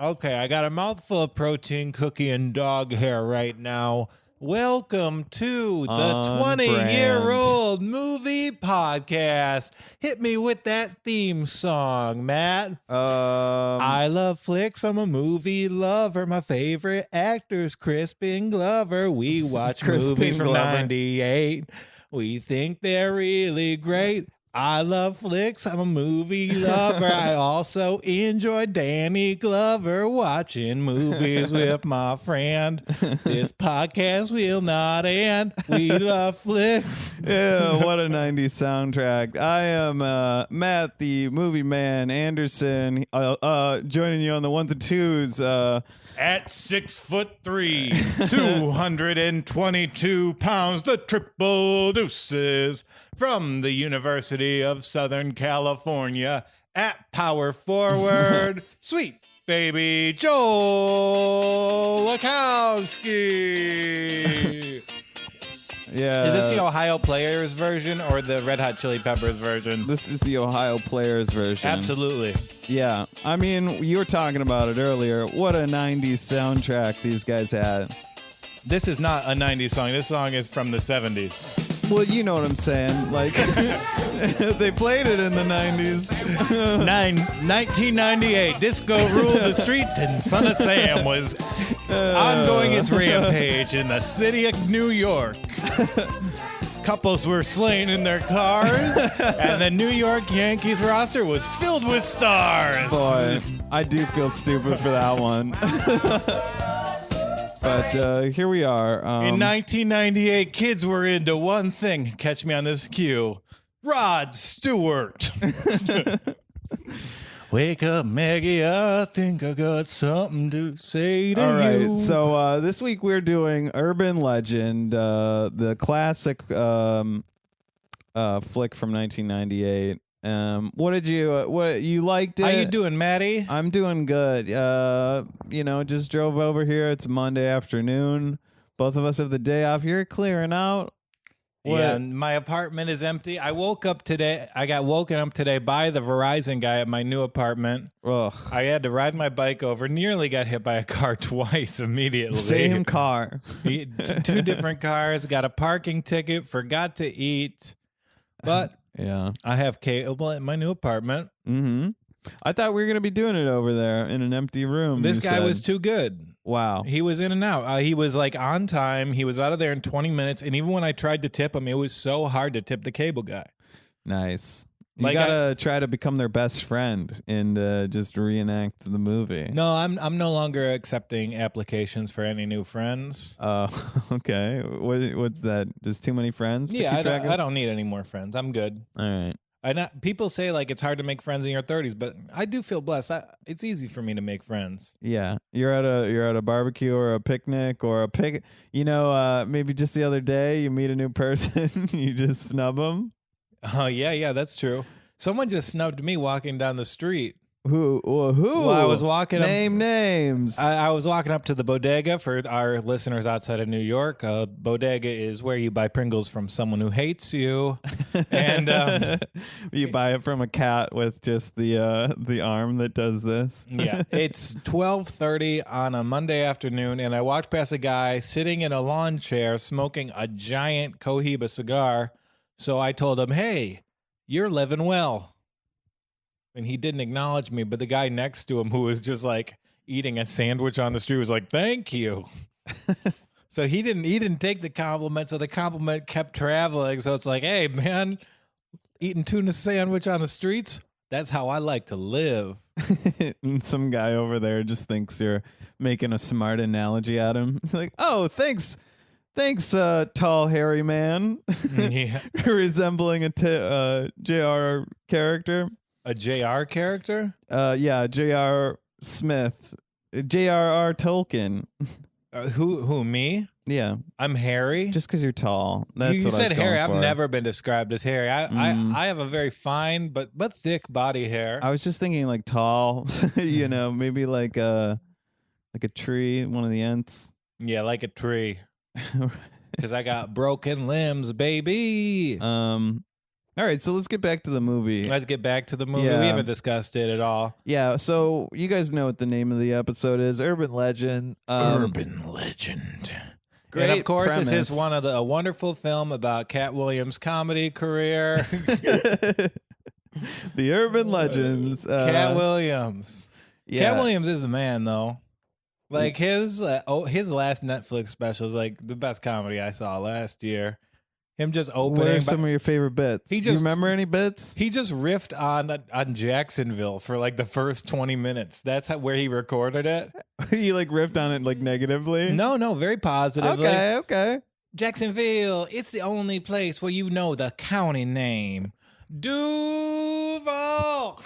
Okay, I got a mouthful of protein, cookie, and dog hair right now. Welcome to the On 20-year-old movie podcast. Hit me with that theme song, Matt. I love flicks. I'm a movie lover. My favorite actor's Crispin Glover. We watch Crispin movies from Glover. 98. We think they're really great. I love flicks. I'm a movie lover. I also enjoy Danny Glover watching movies with my friend. This podcast will not end. We love flicks. Yeah, what a 90s soundtrack. I am Matt, the movie man, Anderson, joining you on the ones and twos. At 6'3", 222 pounds, the triple deuces from the University of Southern California. At power forward, sweet baby Joel Wachowski. Yeah. Is this the Ohio Players version or the Red Hot Chili Peppers version? This is the Ohio Players version. Absolutely. Yeah. I mean, you were talking about it earlier. What a 90s soundtrack these guys had. This is not a 90s song. This song is from the 70s. Well, you know what I'm saying. Like, they played it in the 90s. 1998, disco ruled the streets, and Son of Sam was ongoing its rampage in the city of New York. Couples were slain in their cars, and the New York Yankees roster was filled with stars. Boy, I do feel stupid for that one. But here we are. In 1998, kids were into one thing. Catch me on this cue. Rod Stewart. Wake up, Maggie. I think I got something to say to you. All right. So this week we're doing Urban Legend, the classic flick from 1998. What you liked it? How you doing, Maddie? I'm doing good. Just drove over here. It's Monday afternoon. Both of us have the day off. You're clearing out. What? Yeah, my apartment is empty. I got woken up today by the Verizon guy at my new apartment. Ugh. I had to ride my bike over. Nearly got hit by a car twice immediately. Same car. Two different cars. Got a parking ticket. Forgot to eat. But yeah, I have cable at my new apartment. Mm-hmm. I thought we were going to be doing it over there in an empty room. This guy was too good. Wow. He was in and out. He was like on time. He was out of there in 20 minutes. And even when I tried to tip him, it was so hard to tip the cable guy. Nice. You gotta try to become their best friend and just reenact the movie. No, I'm no longer accepting applications for any new friends. Okay. What's that? Just too many friends? Yeah, I don't need any more friends. I'm good. All right. People say like it's hard to make friends in your 30s, but I do feel blessed. It's easy for me to make friends. Yeah, you're at a barbecue or a picnic or a maybe just the other day you meet a new person, you just snub them. Oh yeah, that's true. Someone just snubbed me walking down the street. Who? Well, I was walking. Names. I was walking up to the bodega for our listeners outside of New York. Bodega is where you buy Pringles from someone who hates you, and you buy it from a cat with just the arm that does this. Yeah, it's 12:30 on a Monday afternoon, and I walked past a guy sitting in a lawn chair smoking a giant Cohiba cigar. So I told him, "Hey, you're living well." And he didn't acknowledge me, but the guy next to him who was just like eating a sandwich on the street was like, "Thank you." So he didn't take the compliment, so the compliment kept traveling. So it's like, "Hey man, eating tuna sandwich on the streets, that's how I like to live." And some guy over there just thinks you're making a smart analogy at him. Like, "Oh, thanks, tall hairy man." Yeah. Resembling a JR character. A JR character? Yeah, J.R. Smith. J.R.R. Tolkien. Who, me? Yeah. I'm hairy? Just because you're tall. That's you what said I was hairy. going for. I've never been described as hairy. I have a very fine but thick body hair. I was just thinking like tall, maybe like a tree, one of the ants. Yeah, like a tree. Because I got broken limbs, baby. All right, so let's get back to the movie. Let's get back to the movie. Yeah. We haven't discussed it at all. Yeah, so you guys know what the name of the episode is, Urban Legend. Urban Legend. Great and of course, premise. this is a wonderful film about Cat Williams' comedy career. The Urban Legends. Cat Williams. Yeah. Cat Williams is the man, though. Like his last Netflix special is like the best comedy I saw last year. Him just opening. What are some of your favorite bits? Do you remember any bits? He just riffed on Jacksonville for like the first 20 minutes. That's where he recorded it. You like riffed on it like negatively? No, very positively. Okay. Jacksonville, it's the only place where you know the county name. Duval.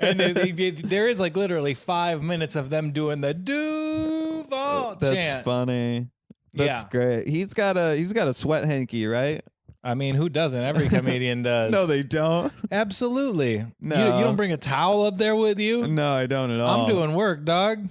And there is like literally 5 minutes of them doing the Duval That's chant. funny. That's great. He's got a sweat hanky, right? I mean, who doesn't? Every comedian does. No, they don't. Absolutely. No. You don't bring a towel up there with you? No, I don't at all. I'm doing work, dog.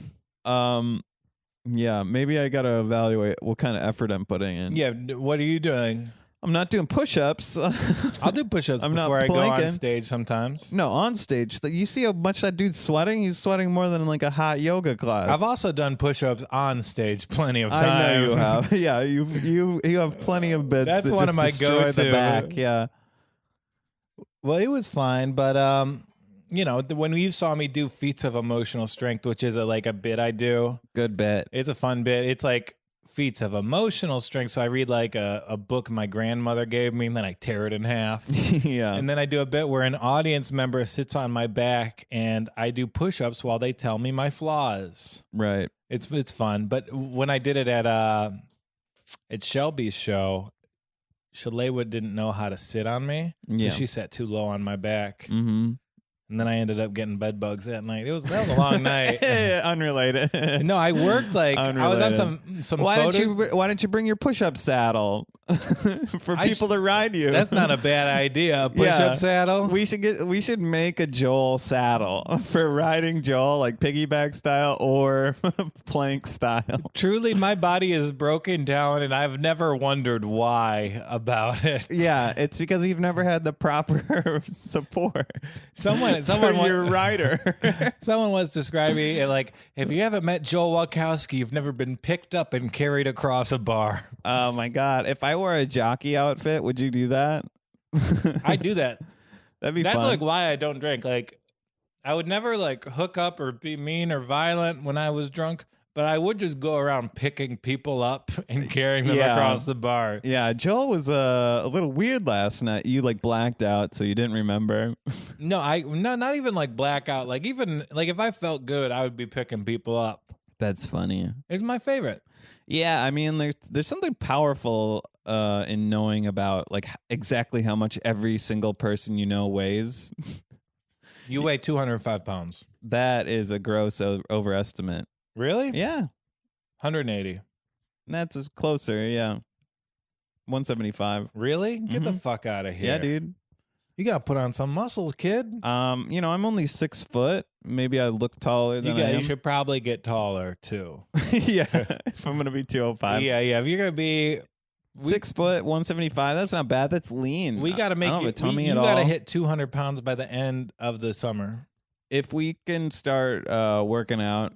Yeah, maybe I got to evaluate what kind of effort I'm putting in. Yeah, what are you doing? I'm not doing push-ups. I'll do push-ups I'm before not I go on planking. stage sometimes. No, on stage. You see how much that dude's sweating? He's sweating more than like a hot yoga class. I've also done push-ups on stage plenty of times. I know you have. Yeah, you have plenty of bits. That's that one just of my destroy go-to. the back. Yeah. Well, it was fine, but when you saw me do feats of emotional strength, which is like a bit I do, Good bit. it's a fun bit. It's like feats of emotional strength. So I read like a book my grandmother gave me, and then I tear it in half. Yeah. And then I do a bit where an audience member sits on my back, and I do push-ups while they tell me my flaws. Right. It's fun. But when I did it at Shelby's show, Shalewa didn't know how to sit on me. Yeah. So she sat too low on my back. Mm-hmm. And then I ended up getting bed bugs that night. That was a long night. Unrelated. No, I worked I was on some Why photos. don't you bring your push-up saddle for people to ride you? That's not a bad idea. A push-up saddle. We should make a Joel saddle for riding Joel, like piggyback style or plank style. Truly, my body is broken down, and I've never wondered why about it. Yeah, it's because you've never had the proper support. Someone for your rider. Someone was describing it like, if you haven't met Joel Wachowski, you've never been picked up and carried across a bar. Oh my God. If I wore a jockey outfit, would you do that? I do that. That'd be That's fun. like why I don't drink. Like, I would never like hook up or be mean or violent when I was drunk, but I would just go around picking people up and carrying them across the bar. Yeah, Joel was a little weird last night. You like blacked out, so you didn't remember. No, not even like blackout. Like even like if I felt good, I would be picking people up. That's funny. It's my favorite. Yeah, I mean, there's something powerful in knowing about like exactly how much every single person you know weighs. You weigh 205 pounds. That is a gross overestimate. Really? Yeah, 180. that's closer. Yeah, 175. Really? Get the fuck out of here. Yeah, dude. You got to put on some muscles, kid. I'm only 6 foot. Maybe I look taller than I am. You should probably get taller too. Yeah, if I'm gonna be 205. Yeah. If you're gonna be 6 foot, 175. That's not bad. That's lean. we got to make I don't have a tummy you at all. got to hit 200 pounds by the end of the summer. If we can start working out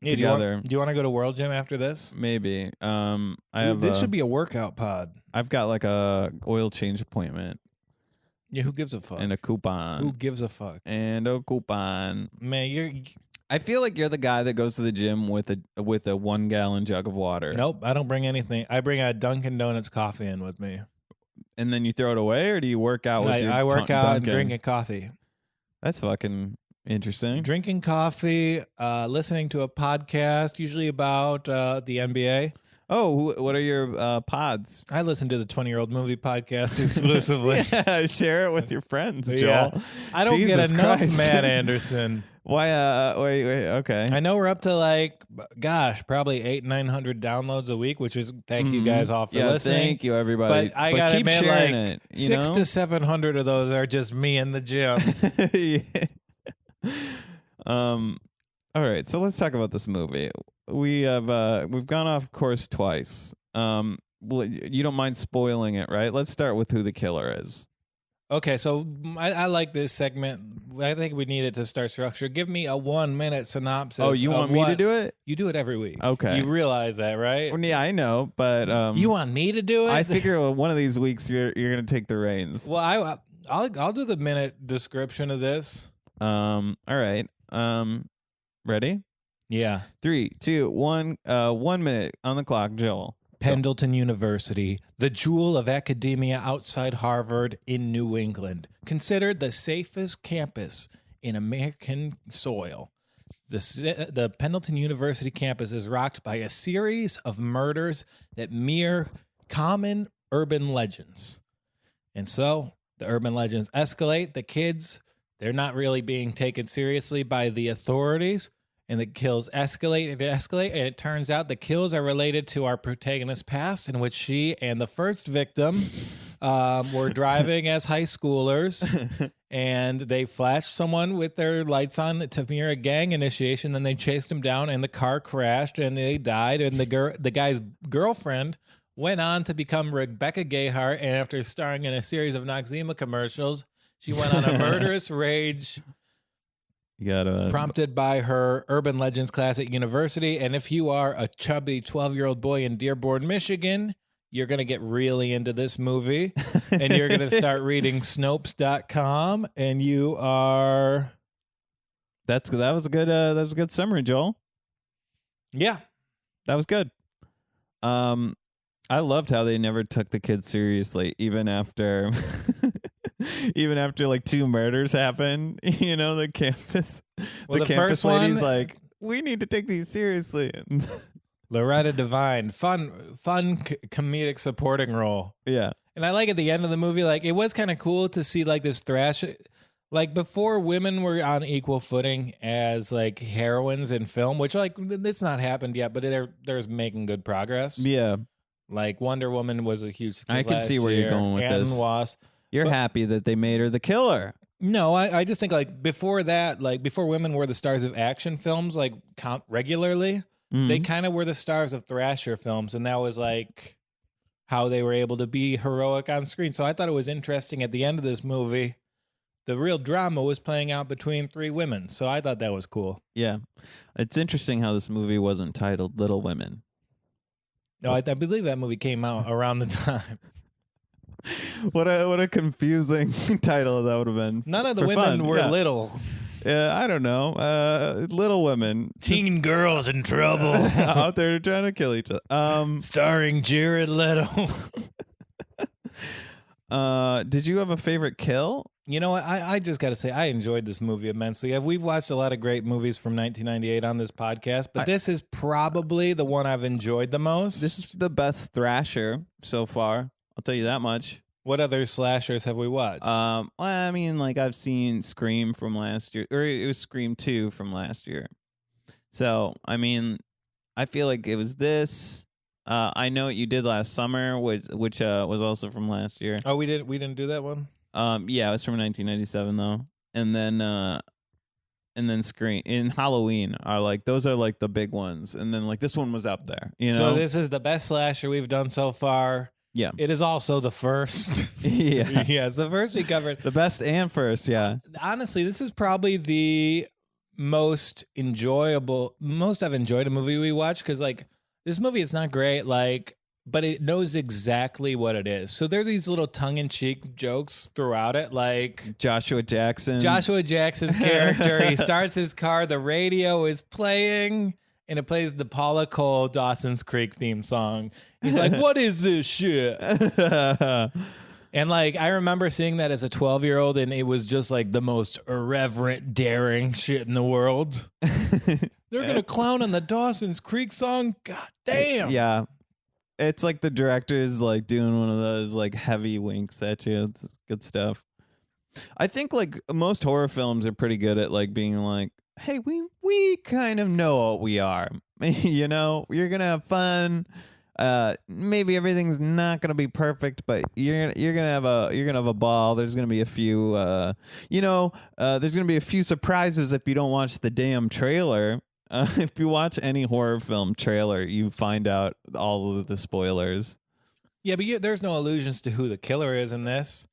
Yeah, together, do you want to go to World Gym after this? maybe. This should be a workout pod. I've got like a oil change appointment Yeah, who gives a fuck? and a coupon. Who gives a fuck? And a coupon. Man, I feel like you're the guy that goes to the gym with a 1 gallon jug of water. nope, I don't bring anything. I bring a Dunkin' Donuts coffee in with me. And then you throw it away, or do you work out with your I work out and Dunkin'? drink a coffee. That's fucking interesting. Drinking coffee, listening to a podcast, usually about the NBA. Oh, what are your pods? I listen to the 20-Year-Old Movie Podcast exclusively. Yeah, share it with your friends, Joel. Yeah. I don't get Jesus enough Christ. Matt Anderson. Why? Wait. Okay. I know we're up to like, gosh, probably 800-900 downloads a week, which is thank you guys all for listening. Thank you, everybody. But I gotta keep admit, sharing like it. You 600 know? to 700 of those are just me in the gym. All right. So let's talk about this movie. We've gone off course twice. Well, you don't mind spoiling it, right? Let's start with who the killer is. Okay, so I like this segment. I think we need it to start structure. Give me a 1-minute synopsis. Oh, you of want me to do it? You do it every week. Okay. You realize that, right? Well, yeah, I know, but You want me to do it? I figure one of these weeks you're gonna take the reins. Well, I'll do the minute description of this. All right. Ready? Yeah. 3, 2, 1. 1 minute on the clock, Joel. Pendleton University, the jewel of academia outside Harvard in New England, considered the safest campus in American soil. The Pendleton University campus is rocked by a series of murders that mirror common urban legends. And so the urban legends escalate. The kids, they're not really being taken seriously by the authorities. And the kills escalate and escalate, and it turns out the kills are related to our protagonist's past, in which she and the first victim were driving as high schoolers, and they flashed someone with their lights on to mirror a gang initiation. Then they chased him down, and the car crashed, and they died. And the guy's girlfriend went on to become Rebecca Gayheart, and after starring in a series of Noxzema commercials, she went on a murderous rage. Prompted by her urban legends class at university. And if you are a chubby 12-year-old boy in Dearborn, Michigan, you're going to get really into this movie. And you're going to start reading Snopes.com. And you are... That was a good summary, Joel. Yeah. That was good. I loved how they never took the kids seriously, even after... Even after like 2 murders happen, the campus, the campus lady's like, we need to take these seriously. Loretta Devine, fun comedic supporting role. Yeah. And I like at the end of the movie, like it was kind of cool to see like this thrash, like before women were on equal footing as like heroines in film, which like it's not happened yet, but there's making good progress. Yeah. Like Wonder Woman was a huge success. I can see where you're going with this. Wasp. You're happy that they made her the killer. No, I just think like before that, like before women were the stars of action films, like count regularly, they kind of were the stars of thrasher films. And that was like how they were able to be heroic on screen. So I thought it was interesting at the end of this movie, the real drama was playing out between 3 women. So I thought that was cool. Yeah. It's interesting how this movie wasn't titled Little Women. No, I believe that movie came out around the time. What a confusing title that would have been. None of the women were little. Yeah, I don't know. Little women. Teen girls in trouble. Out there trying to kill each other. Starring Jared Leto. Did you have a favorite kill? You know what? I just got to say, I enjoyed this movie immensely. We've watched a lot of great movies from 1998 on this podcast, but this is probably the one I've enjoyed the most. This is the best thrasher so far. I'll tell you that much. What other slashers have we watched? Well, I mean, like I've seen Scream from last year, or it was Scream 2 from last year. So, I mean, I feel like it was this. I Know What You Did Last Summer, which was also from last year. Oh, we didn't do that one? Yeah, it was from 1997 though. And then Scream and Halloween are like, those are like the big ones. And then like this one was up there, So this is the best slasher we've done so far. Yeah. It is also the first. Yeah. Yeah, it's the first we covered. The best and first, yeah. Honestly, this is probably the most I've enjoyed a movie we watched, because like this movie, it's not great, like, but it knows exactly what it is. So there's these little tongue-in-cheek jokes throughout it, like Joshua Jackson's character. He starts his car, the radio is playing, and it plays the Paula Cole Dawson's Creek theme song. He's like, what is this shit? And like, I remember seeing that as a 12-year-old, and it was just like the most irreverent, daring shit in the world. They're going to clown on the Dawson's Creek song? God damn. Yeah. It's like the director is like doing one of those like heavy winks at you. It's good stuff. I think like most horror films are pretty good at like being like, hey, we kind of know what we are. You're going to have fun. Maybe everything's not gonna be perfect, but you're gonna have a ball. There's gonna be a few there's gonna be a few surprises if you don't watch the damn trailer. If you watch any horror film trailer, you find out all of the spoilers. Yeah, but there's no allusions to who the killer is in this.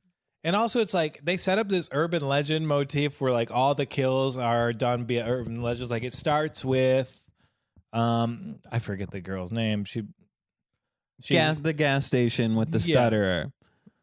And also, it's like they set up this urban legend motif where like all the kills are done via urban legends. Like it starts with, I forget the girl's name. She's The gas station with the stutterer.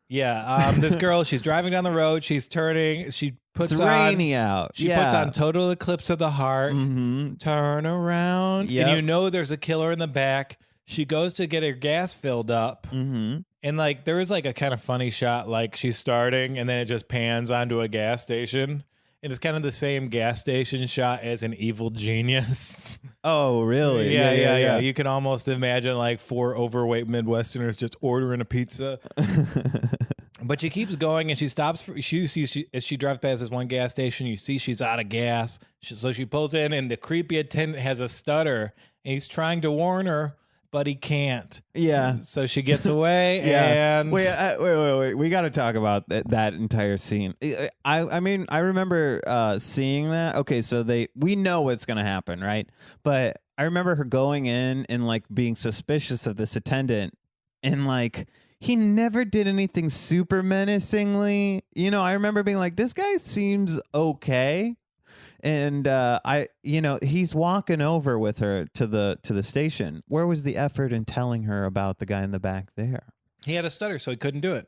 Yeah, this girl, she's driving down the road. She's turning. She puts It's on. rainy out. She puts on Total Eclipse of the Heart. Mm-hmm. Turn around, Yep. and you know there's a killer in the back. She goes to get her gas filled up, Mm-hmm. and like there is like a kind of funny shot, like she's starting, and then it just pans onto a gas station. And it's kind of the same gas station shot as an Evil Genius. Oh, really? Yeah. You can almost imagine like 4 overweight Midwesterners just ordering a pizza. But she keeps going and she stops. As she drives past this one gas station, you see she's out of gas. So she pulls in, and the creepy attendant has a stutter, and he's trying to warn her, but he can't. Yeah. So she gets away. Yeah. And Wait. We got to talk about that entire scene. I mean, I remember seeing that. Okay, so we know what's going to happen, right? But I remember her going in and like being suspicious of this attendant, and like he never did anything super menacingly. You know, I remember being like, this guy seems okay. And he's walking over with her to the station. Where was the effort in telling her about the guy in the back there? he had a stutter, so he couldn't do it.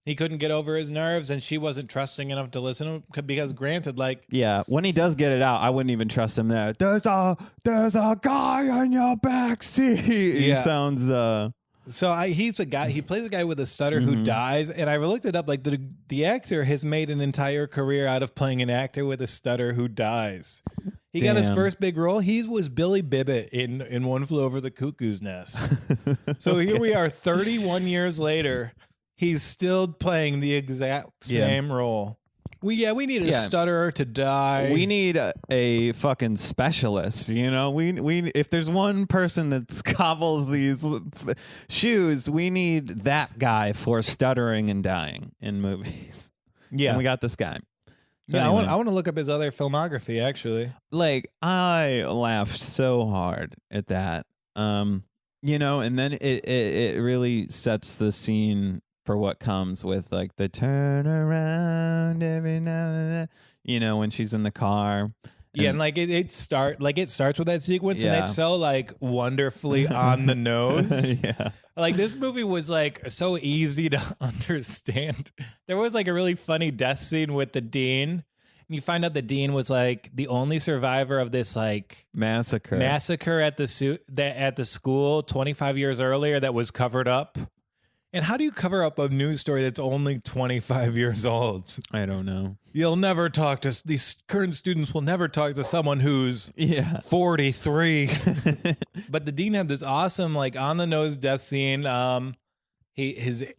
He couldn't get over his nerves, and she wasn't trusting enough to listen to him because, granted, like... Yeah, when he does get it out, I wouldn't even trust him there. There's a guy in your back seat. He sounds... So he's a guy. He plays a guy with a stutter who dies, and I looked it up. Like the actor has made an entire career out of playing an actor with a stutter who dies. He got his first big role. He was Billy Bibbit in One Flew Over the Cuckoo's Nest. So here we are, 31 years later. He's still playing the exact same role. We need a stutterer to die. We need a fucking specialist. You know, we if there's one person that cobbles these shoes, we need that guy for stuttering and dying in movies. Yeah, and we got this guy. So yeah, anyway. I want to look up his other filmography. Actually, like I laughed so hard at that. You know, and then it really sets the scene for what comes with like the turn around every now and then, you know, when she's in the car. And like it starts with that sequence, and it's so like wonderfully on the nose. Like this movie was like so easy to understand. There was like a really funny death scene with the dean, and you find out the dean was like the only survivor of this like massacre at the school 25 years earlier that was covered up. And how do you cover up a news story that's only 25 years old? I don't know. You'll never talk to these current students will never talk to someone who's 43. But the dean had this awesome, like on the nose death scene. His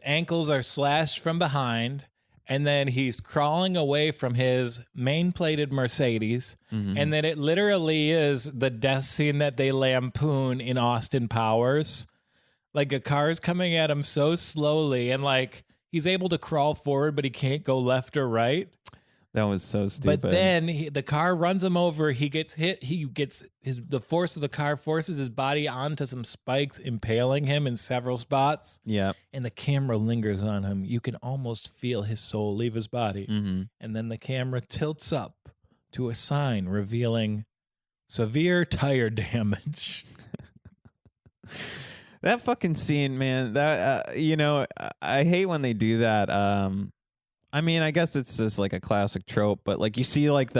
ankles are slashed from behind, and then he's crawling away from his main plated Mercedes. And then it literally is the death scene that they lampoon in Austin Powers. Like a car's coming at him so slowly, and like he's able to crawl forward, but he can't go left or right. That was so stupid. But then the car runs him over. He gets hit. The force of the car forces his body onto some spikes, impaling him in several spots. Yeah. And the camera lingers on him. You can almost feel his soul leave his body. And then the camera tilts up to a sign revealing severe tire damage. That fucking scene, man, that, you know, I hate when they do that. I mean, I guess it's just like a classic trope, but like you see like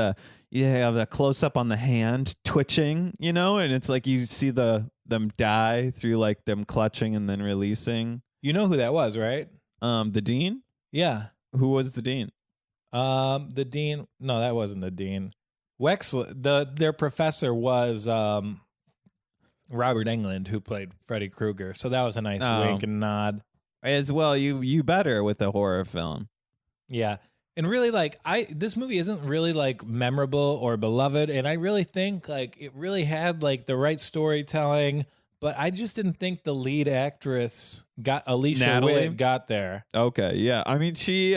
you have the close up on the hand twitching, you know, and it's like you see them die through like them clutching and then releasing. You know who that was, right? The dean? Yeah. Who was the dean? The dean. No, that wasn't the dean. Wexler, their professor was, Robert Englund, who played Freddy Krueger. So that was a nice wink and nod. As well, you better with a horror film. Yeah. And really, like, this movie isn't really, like, memorable or beloved. And I really think, like, it really had, like, the right storytelling. But I just didn't think the lead actress Alicia Natalie Witt got there. Okay, yeah. I mean, she,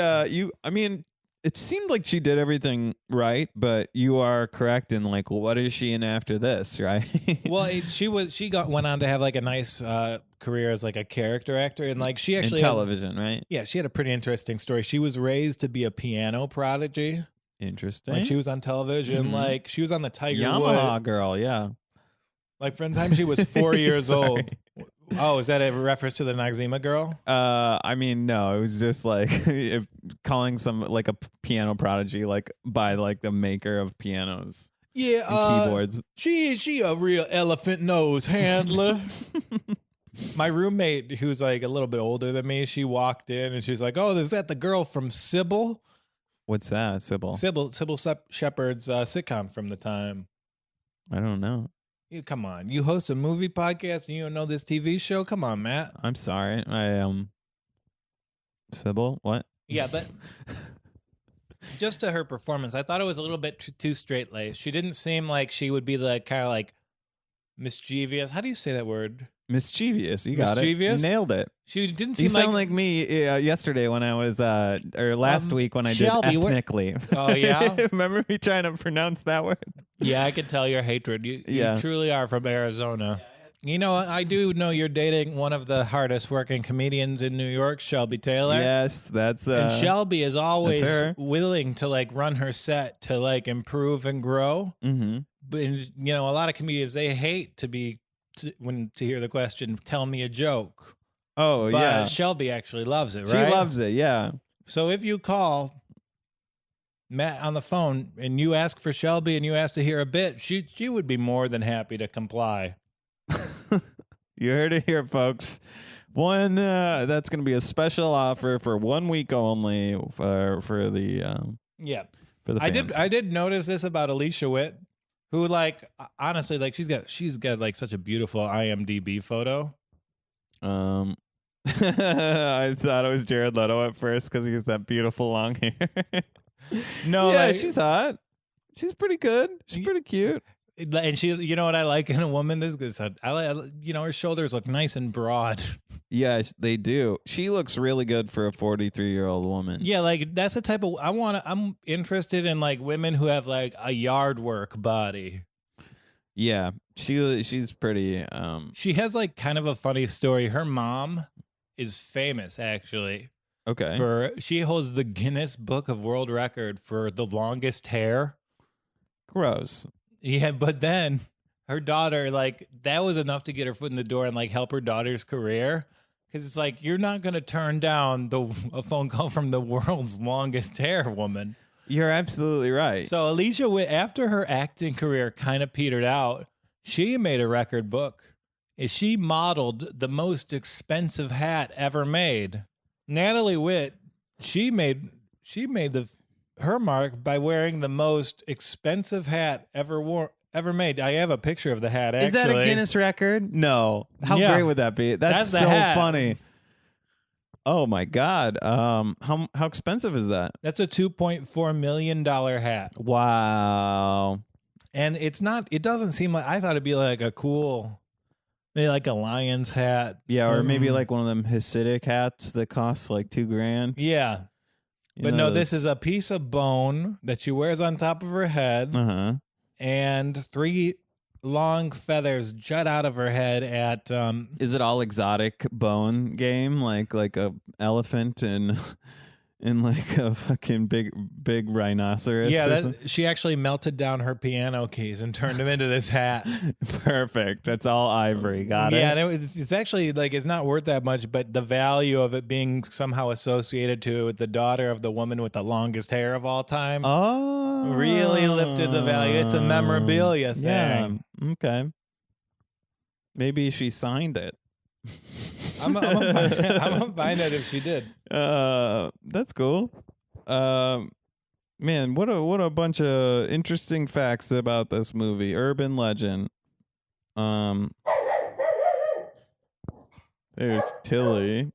it seemed like she did everything right, but you are correct in like, what is she in after this, right? Well, went on to have like a nice career as like a character actor, and like she in actually television, right? yeah, she had a pretty interesting story. She was raised to be a piano prodigy. Interesting. Like she was on television, like she was on the Tiger Yamaha Wood. girl, yeah. Like from the time she was 4 years Sorry. old. Oh, is that a reference to the Noxzema girl? I mean, no, it was just like if calling some like a piano prodigy, like by like the maker of pianos Yeah, and keyboards. She a real elephant nose handler. My roommate, who's like a little bit older than me, she walked in and she's like, "Oh, is that the girl from Sybil? What's that, Sybil? Sybil Shepherd's sitcom from the time." I don't know. You come on, you host a movie podcast and you don't know this TV show? Come on, Matt. I'm sorry. Sybil, what? Yeah, but just to her performance, I thought it was a little bit too straight laced. She didn't seem like she would be the kind of like mischievous. How do you say that word? Mischievous. You got Mischievous? it. Nailed it. She didn't You seem sound like me yesterday when I was, or last week when I Shelby, did ethnically. Oh, yeah? Remember me trying to pronounce that word? Yeah, I can tell your hatred. You Yeah. truly are from Arizona. You know, I do know you're dating one of the hardest working comedians in New York, Shelby Taylor. Yes, that's And Shelby is always her. willing to like run her set to like improve and grow. Mm-hmm. But you know, a lot of comedians, they hate to hear the question, "Tell me a joke." Oh, But yeah. Shelby actually loves it, She right? loves it, yeah. So if you call Matt on the phone and you ask for Shelby and you ask to hear a bit, she would be more than happy to comply. You heard it here, folks. That's going to be a special offer for 1 week only for the Yeah. for the fans. I did notice this about Alicia Witt, who like honestly like she's got like such a beautiful IMDb photo. I thought it was Jared Leto at first because he has that beautiful long hair. No, yeah, like, she's hot. She's pretty good. She's pretty cute. and she, you know what I like in a woman? This is good. I like, you know, her shoulders look nice and broad. Yeah, they do. She looks really good for a 43-year-old woman. Yeah, like that's the type of I'm interested in like women who have like a yard work body. Yeah, she's pretty. She has like kind of a funny story. Her mom is famous actually. Okay. She holds the Guinness Book of World Record for the longest hair. Gross. Yeah, but then her daughter, like, that was enough to get her foot in the door and like help her daughter's career. Because it's like, you're not going to turn down a phone call from the world's longest hair woman. You're absolutely right. So Alicia Witt, after her acting career kind of petered out, she made a record book. She modeled the most expensive hat ever made. Natalie Witt, she made her mark by wearing the most expensive hat ever made. I have a picture of the hat. Actually, is that a Guinness record? No. How Yeah. great would that be? That's the so hat. funny. Oh my God. How expensive is that? That's a $2.4 million hat. Wow. And it doesn't seem like, I thought it'd be like a cool, maybe like a lion's hat. Yeah, or maybe like one of them Hasidic hats that costs like $2,000. Yeah. But no, this is a piece of bone that she wears on top of her head, and 3 long feathers jut out of her head at. Is it all exotic bone game, like a elephant and like a fucking big rhinoceros? Yeah, she actually melted down her piano keys and turned them into this hat. Perfect. That's all ivory. Got it. Yeah, and it's actually like it's not worth that much, but the value of it being somehow associated to the daughter of the woman with the longest hair of all time really lifted the value. It's a memorabilia thing. Yeah. Okay. Maybe she signed it. I'm gonna find out if she did. That's cool. Man, what a bunch of interesting facts about this movie. Urban legend. There's Tilly.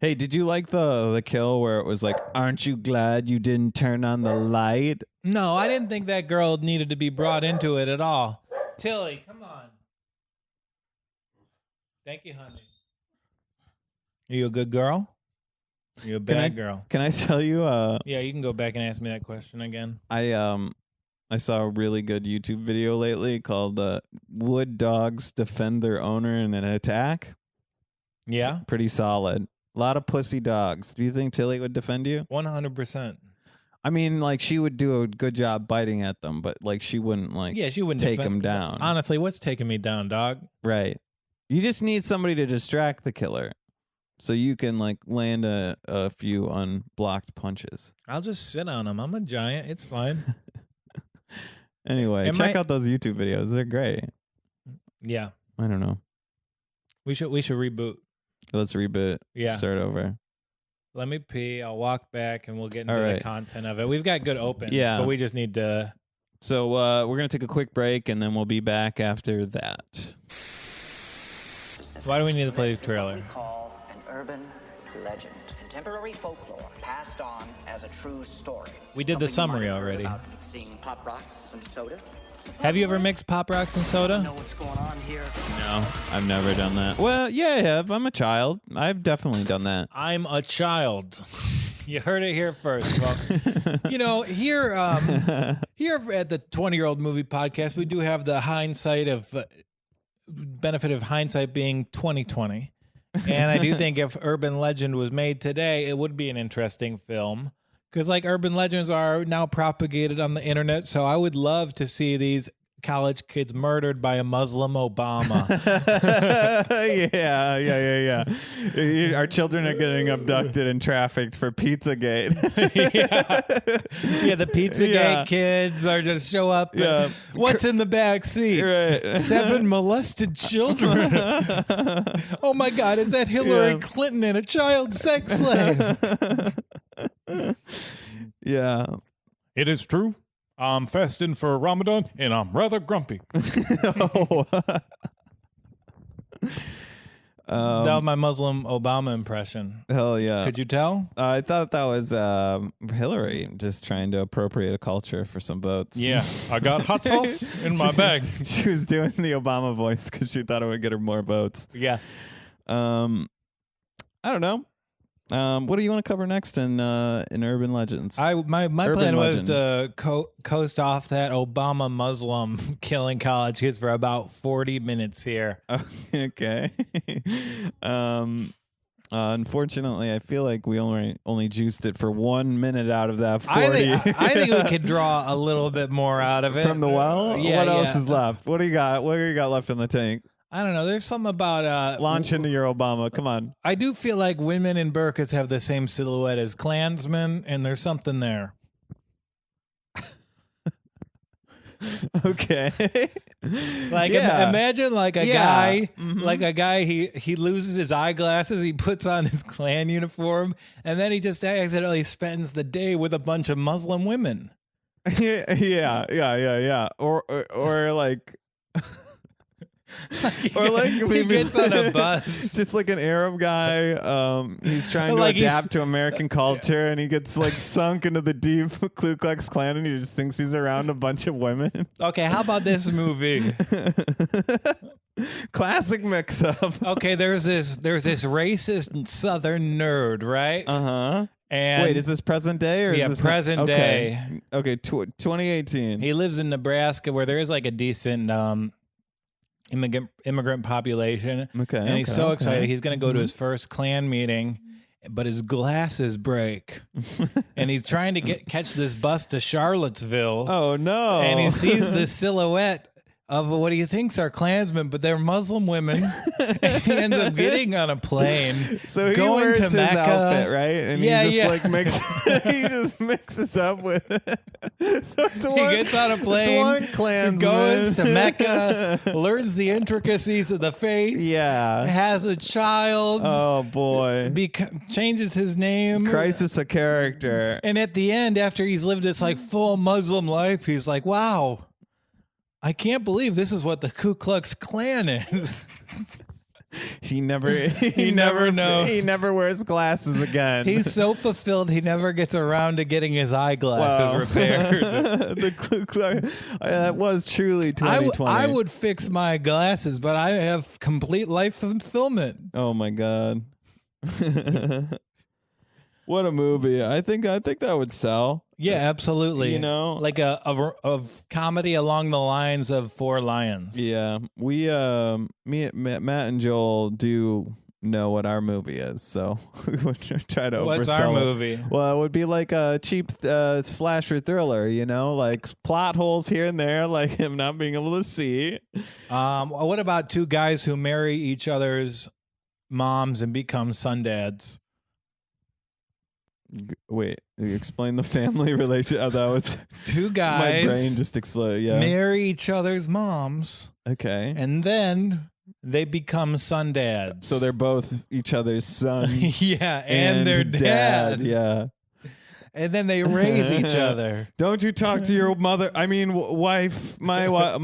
Hey, did you like the kill where it was like, "Aren't you glad you didn't turn on the light?" No, I didn't think that girl needed to be brought into it at all. Tilly, come on. Thank you, honey. Are you a good girl? You're a bad girl. Can I tell you? Yeah, you can go back and ask me that question again. I saw a really good YouTube video lately called "Would Dogs Defend Their Owner in an Attack?" Yeah, Pretty solid. A lot of pussy dogs. Do you think Tilly would defend you? 100%. I mean, like she would do a good job biting at them, but like she wouldn't like She wouldn't take defend them down. Honestly, what's taking me down, dog? Right. You just need somebody to distract the killer, so you can like land a few unblocked punches. I'll just sit on him. I'm a giant. It's fine. Anyway, check out those YouTube videos. They're great. Yeah. I don't know. We should reboot. Let's reboot. Yeah. Start over. Let me pee. I'll walk back and we'll get into right. the content of it. We've got good opens, Yeah. but we just need to. So we're going to take a quick break and then we'll be back after that. Why do we need to play the trailer? We call an urban legend. Contemporary folklore passed on as a true story. We did the summary already. About mixing pop rocks and soda. Have you ever mixed Pop Rocks and soda? Know what's going on here? No, I've never done that. Well, yeah, I have. I'm a child. I've definitely done that. I'm a child. You heard it here first. Well, here at the 20-Year-Old Movie Podcast, we do have the hindsight of benefit of hindsight being 2020. And I do think if Urban Legend was made today, it would be an interesting film. Because like urban legends are now propagated on the internet, so I would love to see these college kids murdered by a Muslim Obama. yeah. Our children are getting abducted and trafficked for Pizzagate. yeah, the Pizzagate kids are just show up. Yeah. What's in the back seat? Right. 7 molested children. Oh my God, is that Hillary Clinton and a child sex slave? Yeah. It is true. I'm fasting for Ramadan, and I'm rather grumpy. That was my Muslim Obama impression. Hell yeah. Could you tell? I thought that was Hillary just trying to appropriate a culture for some votes. Yeah. I got hot sauce in my bag. She was doing the Obama voice because she thought it would get her more votes. Yeah. I don't know. What do you want to cover next in Urban Legends? My plan was to coast off that Obama Muslim killing college kids for about 40 minutes here. Okay. Unfortunately, I feel like we only juiced it for 1 minute out of that 40. I think we could draw a little bit more out of it. From the well? Yeah, what else is left? What do you got? What do you got left in the tank? I don't know. There's something about... Launch into your Obama. Come on. I do feel like women in burqas have the same silhouette as Klansmen, and there's something there. Okay. Like imagine like a guy, he loses his eyeglasses, he puts on his Klan uniform, and then he just accidentally spends the day with a bunch of Muslim women. Yeah. Or like... or like he gets on a bus, just like an Arab guy. He's trying to adapt to American culture, and he gets like sunk into the deep Ku Klux Klan, and he just thinks he's around a bunch of women. Okay, how about this movie? Classic mix-up. Okay, there's this racist Southern nerd, right? And wait, is this present day or is this present day? Okay, 2018. He lives in Nebraska, where there is like a decent immigrant population. Okay, and he's so excited. He's going to go to his first Klan meeting, but his glasses break. And he's trying to catch this bus to Charlottesville. Oh, no. And he sees the silhouette of what he thinks are Klansmen, but they're Muslim women. And he ends up getting on a plane. So he going wears to his Mecca. outfit, right? And he just like he just mixes up with so he gets on a plane, one Klansman, goes to Mecca, learns the intricacies of the faith, has a child. Oh boy. Changes his name. Crisis of character. And at the end, after he's lived this like full Muslim life, he's like, wow, I can't believe this is what the Ku Klux Klan is. He never knows. He never wears glasses again. He's so fulfilled he never gets around to getting his eyeglasses repaired. The Ku Klux, that was truly 2020. I would fix my glasses, but I have complete life fulfillment. Oh my God. What a movie. I think that would sell. Yeah, absolutely. You know? like of comedy along the lines of Four Lions. Yeah. We Matt and Joel do know what our movie is, so we would try to What's oversell our it. movie? Well, it would be like a cheap slasher thriller, like plot holes here and there, like him not being able to see. What about two guys who marry each other's moms and become sun dads? Wait, explain the family relation. Oh, that was Two my guys brain just exploded. Yeah. marry each other's moms, Okay. and then they become sun dads. So they're both each other's son yeah, and their dad. Yeah. And then they raise each other. Don't you talk to your mother? I mean, wife. My wife.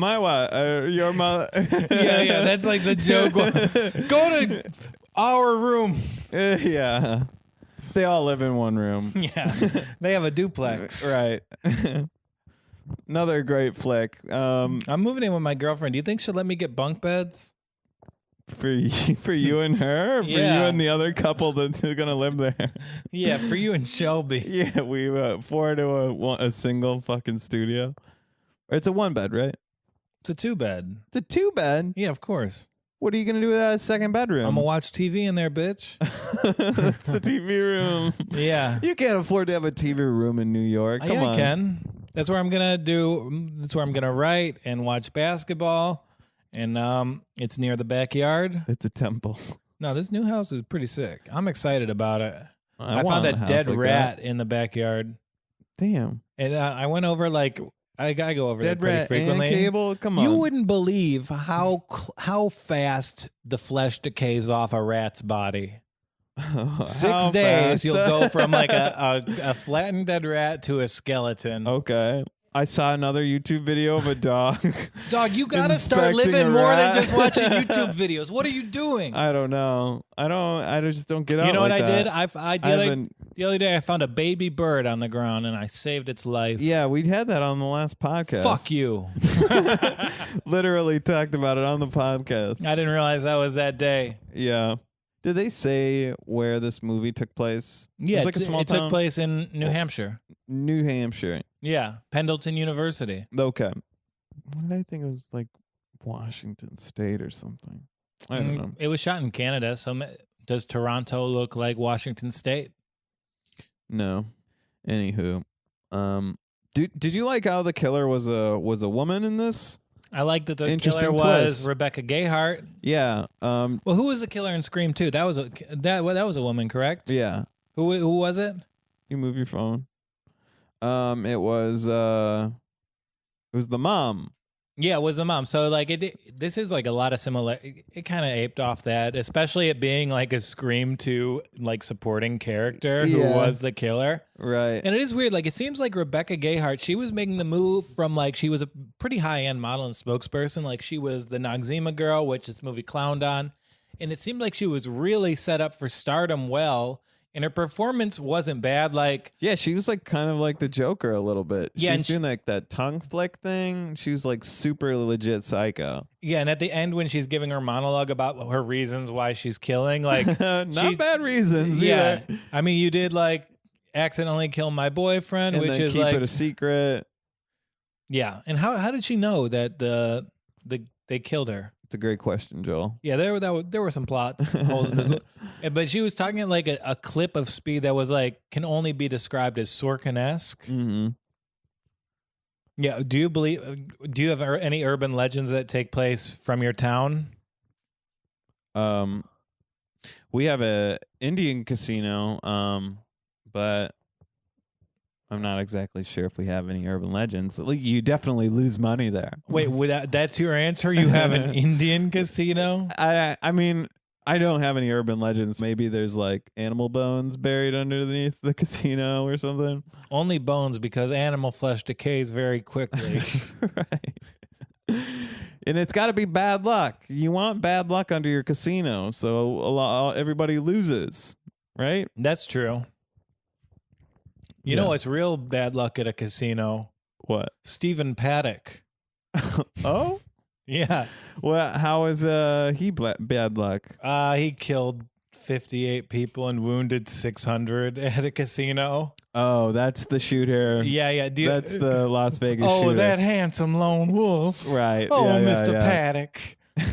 Your mother. Yeah. That's like the joke. Go to our room. Yeah. They all live in one room. Yeah, they have a duplex. Right. Another great flick. I'm moving in with my girlfriend. Do you think she'll let me get bunk beds? For you and her, or for Yeah. you and the other couple that's gonna live there. Yeah, for you and Shelby. Yeah, we four to a single fucking studio. Or it's a 1 bed, right? It's a 2-bed. It's a 2 bed. Yeah, of course. What are you gonna do with that second bedroom? I'm gonna watch TV in there, bitch. That's the TV room. Yeah. You can't afford to have a TV room in New York. Come Yeah, on. I can. That's where I'm gonna do. That's where I'm gonna write and watch basketball. And it's near the backyard. It's a temple. No, this new house is pretty sick. I'm excited about it. I want found a house dead like rat in the backyard, that. Damn. and I went over I gotta go over Dead there pretty rat frequently. and cable. Come on. You wouldn't believe how fast the flesh decays off a rat's body. 6 How days, fast? you'll go from like a flattened dead rat to a skeleton. Okay. I saw another YouTube video of a dog. Dog, you gotta start Inspecting living a more rat. than just watching YouTube videos. What are you doing? I don't know. I just don't get out. You know what like I that. did? I haven't- the other day I found a baby bird on the ground and I saved its life. Yeah, we had that on the last podcast. Fuck you. Literally talked about it on the podcast. I didn't realize that was that day. Yeah. Did they say where this movie took place? Yeah, it was like a small it town. took place in New Hampshire. New Hampshire. Yeah, Pendleton University. Okay. What did I think? It was like Washington State or something. I don't know. It was shot in Canada, so does Toronto look like Washington State? No. Anywho, did you like how the killer was a woman in this? I like that the Interesting killer was twist. Rebecca Gayheart. Yeah. Well, who was the killer in Scream 2? That was that was a woman, correct? Yeah. Who was it? You move your phone. It was the mom. Yeah, it was the mom. So like this is like a lot of similar. It kind of aped off that, especially it being like a Scream 2 like supporting character who Yeah. was the killer. Right. And it is weird. Like it seems like Rebecca Gayheart, she was making the move from like she was a pretty high end model and spokesperson. Like she was the Noxzema girl, which this movie clowned on, and it seemed like she was really set up for stardom well. And her performance wasn't bad. Like, Yeah, she was like kind of like the Joker a little bit. Yeah, she and was doing like that tongue flick thing. She was like super legit psycho. yeah, and at the end when she's giving her monologue about her reasons why she's killing, like, Not she- bad reasons. yeah, either. I mean, you did like accidentally kill my boyfriend, And which then is keep like, it a secret. yeah. And how did she know that they killed her? It's a great question, Joel. Yeah, there were some plot holes in this, but she was talking like a clip of Speed that was like can only be described as Sorkin-esque. Mm-hmm. Yeah, do you have any urban legends that take place from your town? We have a Indian casino, but I'm not exactly sure if we have any urban legends. Like, you definitely lose money there. Wait, that's your answer? You have an Indian casino? I mean, I don't have any urban legends. Maybe there's like animal bones buried underneath the casino or something. Only bones because animal flesh decays very quickly. Right. And it's got to be bad luck. You want bad luck under your casino, so everybody loses, right? That's true. You know what's real bad luck at a casino? What? Stephen Paddock. Oh, Yeah. well, how is he bad luck? He killed 58 people and wounded 600 at a casino. Oh, that's the shooter. Yeah. That's the Las Vegas Oh, shooter. that handsome lone wolf. Right. Oh, Yeah, Mr. yeah. Paddock.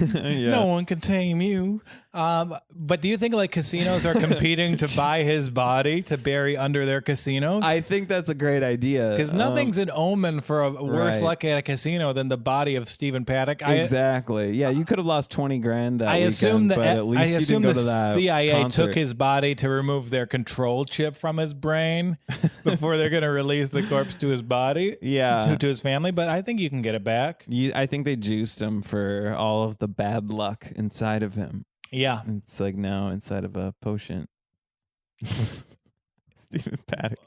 Yeah. No one can tame you. But do you think like casinos are competing to buy his body to bury under their casinos? I think that's a great idea. Because nothing's an omen for a worse Right. luck at a casino than the body of Stephen Paddock. Exactly. Yeah, you could have lost 20 grand that I weekend, assume but at least you didn't go the to that CIA concert. took his body to remove their control chip from his brain before they're going to release the corpse to his body, Yeah. to his family. But I think you can get it back. I think they juiced him for all of the bad luck inside of him. Yeah. It's like now inside of a potion. Stephen Paddock.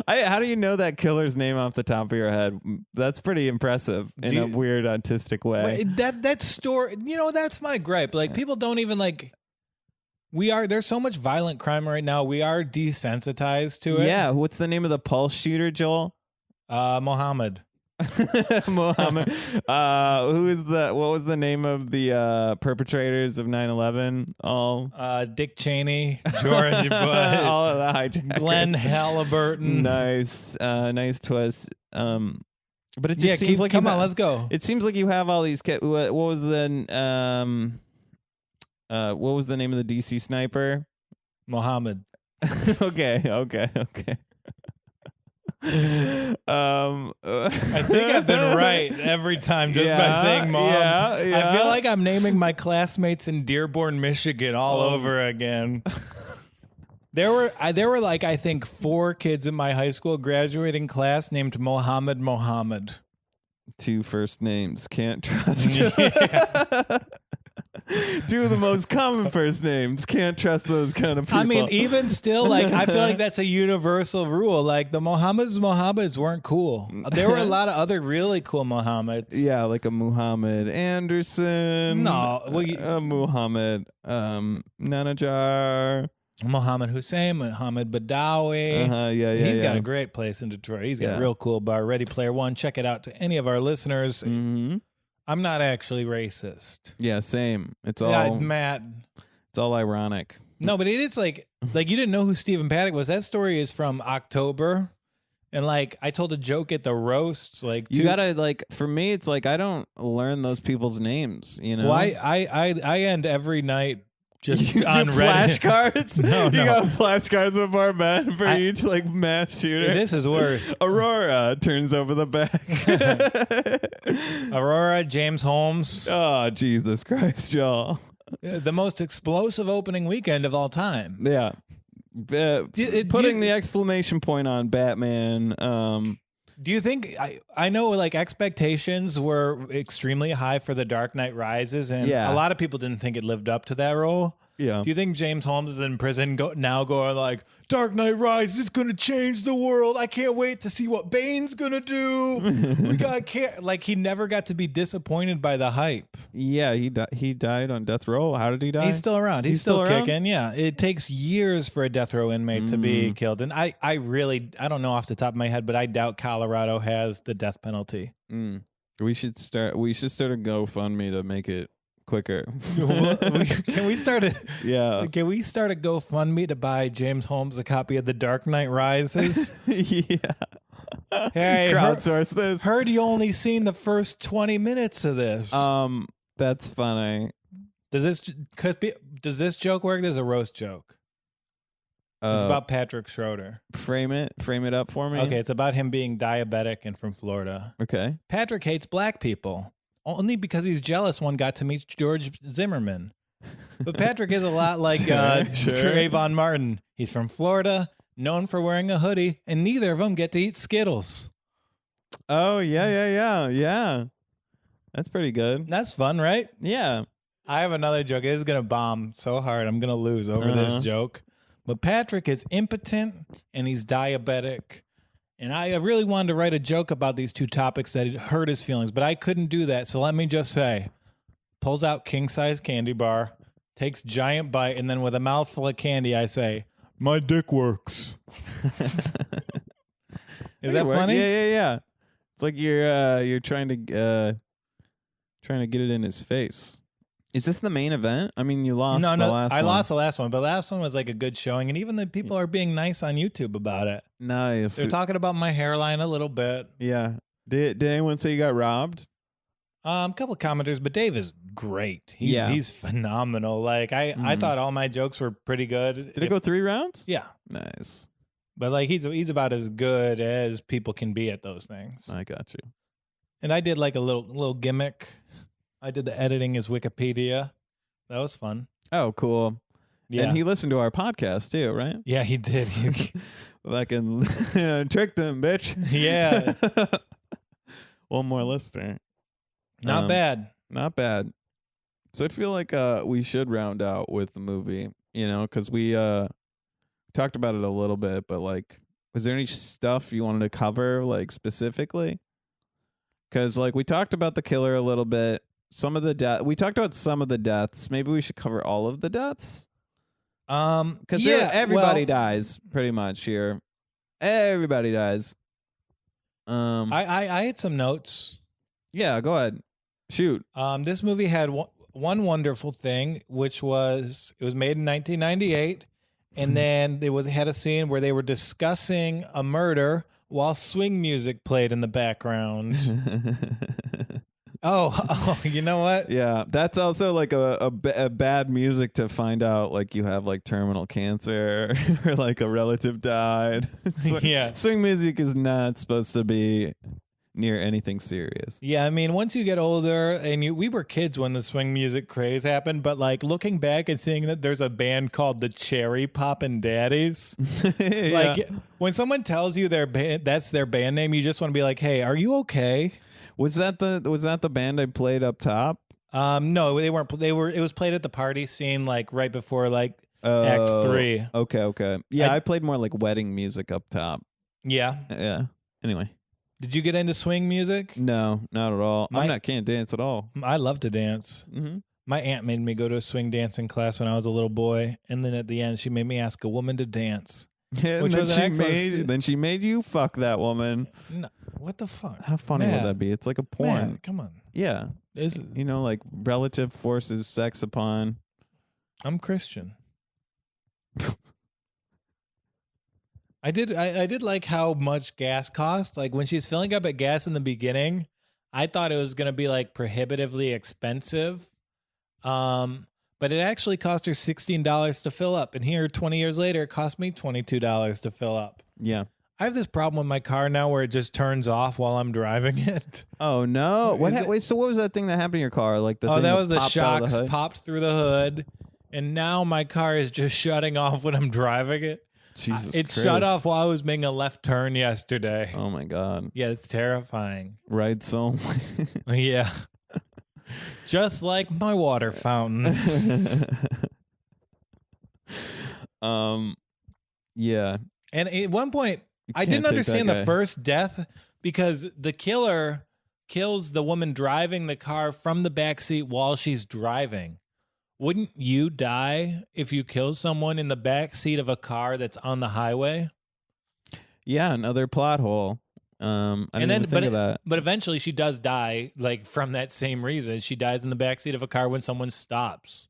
How do you know that killer's name off the top of your head? That's pretty impressive in a weird autistic way. Wait, that story, that's my gripe. Like people don't even like. There's so much violent crime right now. We are desensitized to it. Yeah. What's the name of the pulse shooter, Joel? Mohammed. Mohammed. What was the name of the perpetrators of 9/11? All Dick Cheney, George Bush, all of the hijackers. Glenn Halliburton. Nice twist. But it just seems like come on, let's go. It seems like you have all these. What was the name of the DC sniper? Mohammed. Okay. I think I've been right every time just by saying mom. Yeah. I feel like I'm naming my classmates in Dearborn, Michigan all over again. There were like I think 4 kids in my high school graduating class named Mohammed. 2 first names, can't trust. Yeah. 2 of the most common first names, can't trust those kind of people. I mean, even still, like I feel like that's a universal rule. Like the Mohammeds weren't cool. There were a lot of other really cool Mohammeds. Yeah, like a Muhammad Anderson. No, a Muhammad Nanajar. Muhammad Hussein, Muhammad Badawi. Yeah. He's got a great place in Detroit. He's got a real cool bar, Ready Player One. Check it out to any of our listeners. Mm-hmm. I'm not actually racist. Yeah, same. It's all Matt. It's all ironic. No, but it is like you didn't know who Stephen Paddock was. That story is from October. And like I told a joke at the roasts, like you gotta like for me, it's like I don't learn those people's names. You know, why I end every night just you on do Reddit. flashcards. No, you got flashcards before bed for each like mass shooter. This is worse. Aurora turns over the back. Aurora, James Holmes. Oh Jesus Christ, Joel! The most explosive opening weekend of all time. Yeah. Putting the exclamation point on Batman. Do you think I know like expectations were extremely high for The Dark Knight Rises, and a lot of people didn't think it lived up to that role. Yeah. Do you think James Holmes is in prison now going like Dark Knight Rises is going to change the world? I can't wait to see what Bane's going to do. Like he never got to be disappointed by the hype. Yeah, he died on death row. How did he die? He's still around. He's still around? kicking. Yeah, it takes years for a death row inmate to be killed, and I don't know off the top of my head, but I doubt Colorado has the death penalty. We should start a GoFundMe to make it quicker. Can we start a GoFundMe to buy James Holmes a copy of The Dark Knight Rises? Yeah. Hey, crowdsource this. Heard you only seen the first 20 minutes of this. That's funny. Does this joke work? This is a roast joke. It's about Patrick Schroeder. Frame it up for me. Okay, it's about him being diabetic and from Florida. Okay. Patrick hates black people. Only because he's jealous one got to meet George Zimmerman. But Patrick is a lot like Trayvon Martin. He's from Florida, known for wearing a hoodie, and neither of them get to eat Skittles. Oh, yeah. That's pretty good. That's fun, right? Yeah. I have another joke. It is going to bomb so hard. I'm going to lose over this joke. But Patrick is impotent, and he's diabetic. And I really wanted to write a joke about these two topics that hurt his feelings, but I couldn't do that. So let me just say, pulls out king-size candy bar, takes giant bite, and then with a mouthful of candy, I say, "My dick works." Is that funny? Yeah. It's like you're trying to get it in his face. Is this the main event? I mean, you lost No, the no, last I one. lost the last one, but the last one was like a good showing, and even the people are being nice on YouTube about it. Nice. They're talking about my hairline a little bit. Yeah. Did anyone say you got robbed? A couple of commenters, but Dave is great. He's phenomenal. Like I thought all my jokes were pretty good. Did it go 3 rounds? Yeah, Nice. but like he's about as good as people can be at those things. I got you. And I did like a little gimmick. I did the editing as Wikipedia. That was fun. Oh, cool. Yeah, And he listened to our podcast too, right? yeah, he did. Fucking tricked him, bitch. Yeah. One more listener. Not bad. Not bad. So I feel like we should round out with the movie, because we talked about it a little bit, but like, was there any stuff you wanted to cover, like specifically? Because like we talked about the killer a little bit. We talked about some of the deaths. Maybe we should cover all of the deaths. Because everybody dies pretty much here. Everybody dies. I had some notes. Yeah, go ahead. Shoot. This movie had one wonderful thing, which was it was made in 1998, and then had a scene where they were discussing a murder while swing music played in the background. Oh, you know what? Yeah, that's also like a bad music to find out like you have like terminal cancer or like a relative died. Yeah. Swing music is not supposed to be near anything serious. Yeah, I mean, once you get older, and we were kids when the swing music craze happened, but like looking back and seeing that there's a band called the Cherry Poppin' Daddies, Yeah. like when someone tells you that's their band name, you just want to be like, hey, are you okay? Was that the band I played up top? No, they weren't. It was played at the party scene, like right before like Act 3. Okay. Yeah, I played more like wedding music up top. Yeah. Yeah. Anyway. Did you get into swing music? No, not at all. Can't dance at all. I love to dance. Mm-hmm. My aunt made me go to a swing dancing class when I was a little boy, and then at the end, she made me ask a woman to dance. Yeah, Which and was then she made you fuck that woman. No, what the fuck? How funny would that be? It's like a porn. Man, come on. Yeah. Like relative forces sex upon. I'm Christian. I did like how much gas cost. Like when she's filling up at gas in the beginning, I thought it was going to be like prohibitively expensive. But it actually cost her $16 to fill up. And here, 20 years later, it cost me $22 to fill up. Yeah. I have this problem with my car now where it just turns off while I'm driving it. Oh no! Wait, so what was that thing that happened in your car? Like the thing that was the popped out of shocks the hood? popped through the hood, and now my car is just shutting off when I'm driving it. Jesus It Christ. shut off while I was making a left turn yesterday. Oh my God! Yeah, it's terrifying. Right, so Yeah. Just like my water fountains. Yeah. And at one point, I can't didn't take understand that the guy. first death because the killer kills the woman driving the car from the back seat while she's driving. Wouldn't you die if you kill someone in the back seat of a car that's on the highway? Yeah, another plot hole. I didn't even think of that. But eventually she does die, like from that same reason. She dies in the backseat of a car when someone stops.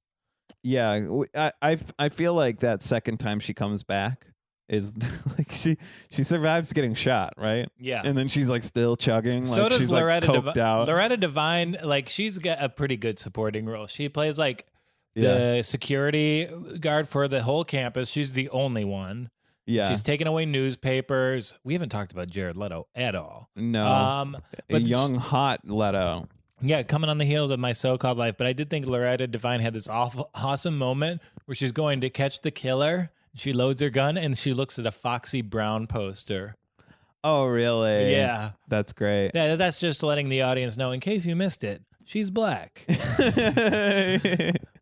Yeah, I feel like that second time she comes back is like she survives getting shot, right? Yeah. And then she's like still chugging. So like does she's Loretta like coked out. Loretta Devine, like she's got a pretty good supporting role. She plays like the security guard for the whole campus. She's the only one. Yeah. She's taking away newspapers. We haven't talked about Jared Leto at all. No. But a young, hot Leto. Yeah, coming on the heels of My So-Called Life. But I did think Loretta Devine had this awesome moment where she's going to catch the killer. She loads her gun and she looks at a Foxy Brown poster. Oh, really? Yeah. That's great. That's just letting the audience know, in case you missed it, she's black.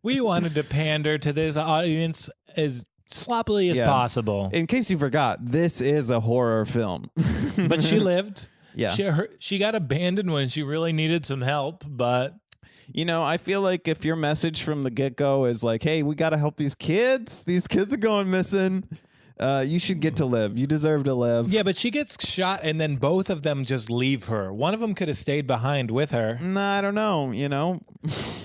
We wanted to pander to this audience as sloppily as possible. In case you forgot, this is a horror film. But she lived. Yeah. She got abandoned when she really needed some help, but... I feel like if your message from the get-go is like, hey, we got to help these kids. These kids are going missing. You should get to live. You deserve to live. Yeah, but she gets shot, and then both of them just leave her. One of them could have stayed behind with her. Nah, I don't know. You know,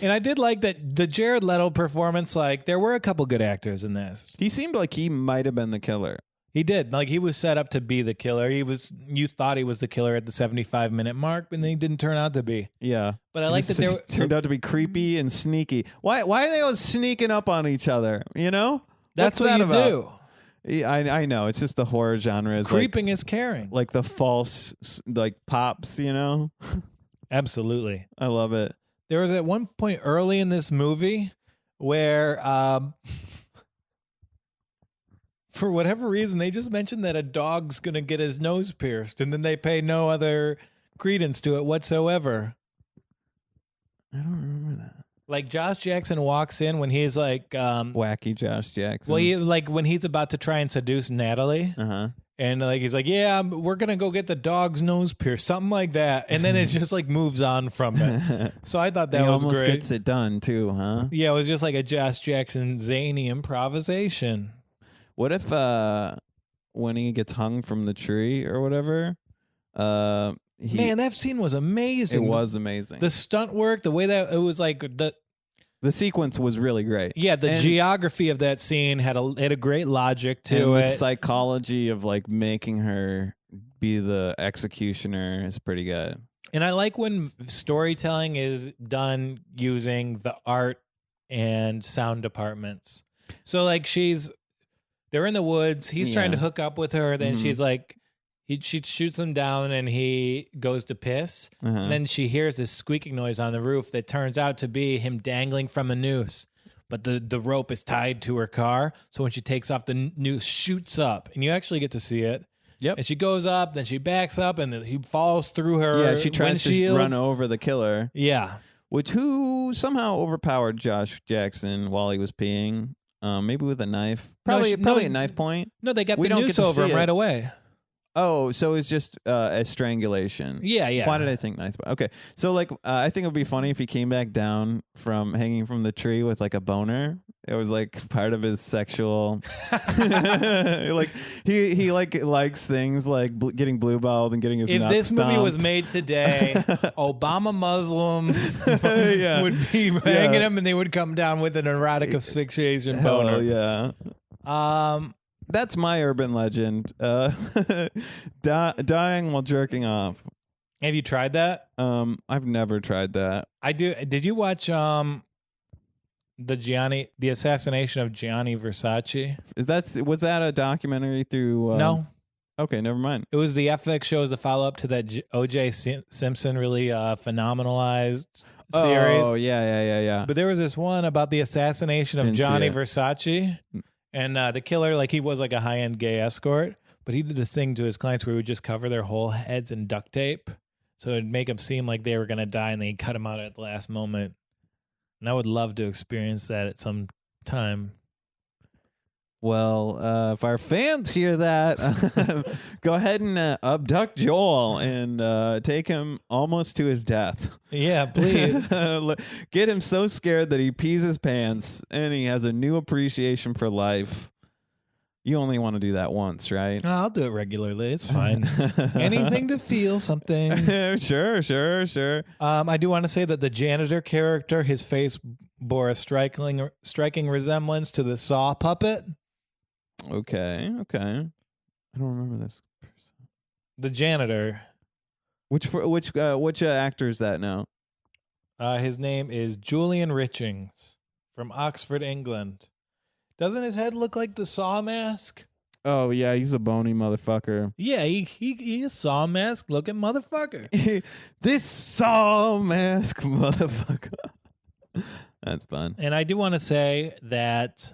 And I did like that the Jared Leto performance. Like, there were a couple good actors in this. he seemed like he might have been the killer. He did. Like, he was set up to be the killer. You thought he was the killer at the 75-minute mark, but then he didn't turn out to be. Yeah, But I like that there turned out to be creepy and sneaky. Why are they always sneaking up on each other? You know, That's What's what that you about? do. Yeah, I know. It's just the horror genre is Creeping is caring. like the false like pops. You know, Absolutely. I love it. There was at one point early in this movie where, for whatever reason, they just mentioned that a dog's going to get his nose pierced, and then they pay no other credence to it whatsoever. I don't remember that. Like, Josh Jackson walks in when he's like, Wacky Josh Jackson. well, like when he's about to try and seduce Natalie. Uh-huh. And like he's like, yeah, we're gonna go get the dog's nose pierced, something like that, and then it just like moves on from it. So I thought that He was almost great. gets it done too, huh? Yeah, it was just like a Josh Jackson zany improvisation. What if when he gets hung from the tree or whatever, Man, that scene was it amazing. was amazing. The stunt work, the way that it was like The sequence was really great. yeah, the And- geography of that scene had a great logic and to the it. psychology of like making her be the executioner is pretty good. And I like when storytelling is done using the art and sound departments. So like they're in the woods, he's trying to Yeah. hook up with her, then Mhm. she's like she shoots him down and he goes to piss. Uh-huh. And then she hears this squeaking noise on the roof that turns out to be him dangling from a noose. But the rope is tied to her car. So when she takes off, the noose shoots up and you actually get to see it. Yep. And she goes up, then she backs up, and then he falls through her Yeah, she tries to windshield. run over the killer, Yeah. who somehow overpowered Josh Jackson while he was peeing. Maybe with a knife. No, Probably a knife point. No, they got We the don't get noose to over see him it. right away. Oh, so it's just a strangulation. Yeah, yeah. Why did I think knife? Okay, so like I think it would be funny if he came back down from hanging from the tree with like a boner. It was like part of his sexual, like he like likes things like getting blue balled and getting his. If nuts this movie was stomped. made today, Obama Muslim Yeah. would be hanging him, and they would come down with an erotic asphyxiation boner. Hell yeah. That's my urban legend. Dying while jerking off. Have you tried that? I've never tried that. I do. Did you watch the assassination of Gianni Versace? Was that a documentary through? No, Okay, never mind. it was the FX shows the follow up to that O.J. Simpson really phenomenalized series. Oh yeah. But there was this one about the assassination of Didn't see Gianni it. Versace, and the killer, like he was like a high end gay escort, but he did this thing to his clients where he would just cover their whole heads in duct tape, so it'd make them seem like they were gonna die, and then he'd cut them out at the last moment. And I would love to experience that at some time. Well, if our fans hear that, go ahead and abduct Joel and take him almost to his death. Yeah, please. Get him so scared that he pees his pants and he has a new appreciation for life. You only want to do that once, right? I'll do it regularly. It's fine. Anything to feel something. Sure. I do want to say that the janitor character, his face bore a striking resemblance to the Saw puppet. Okay. I don't remember this person. The janitor. Which actor is that now? His name is Julian Richings from Oxford, England. Doesn't his head look like the Saw mask? Oh yeah, he's a bony motherfucker. Yeah, he a Saw mask looking motherfucker. This Saw mask motherfucker. That's fun. And I do want to say that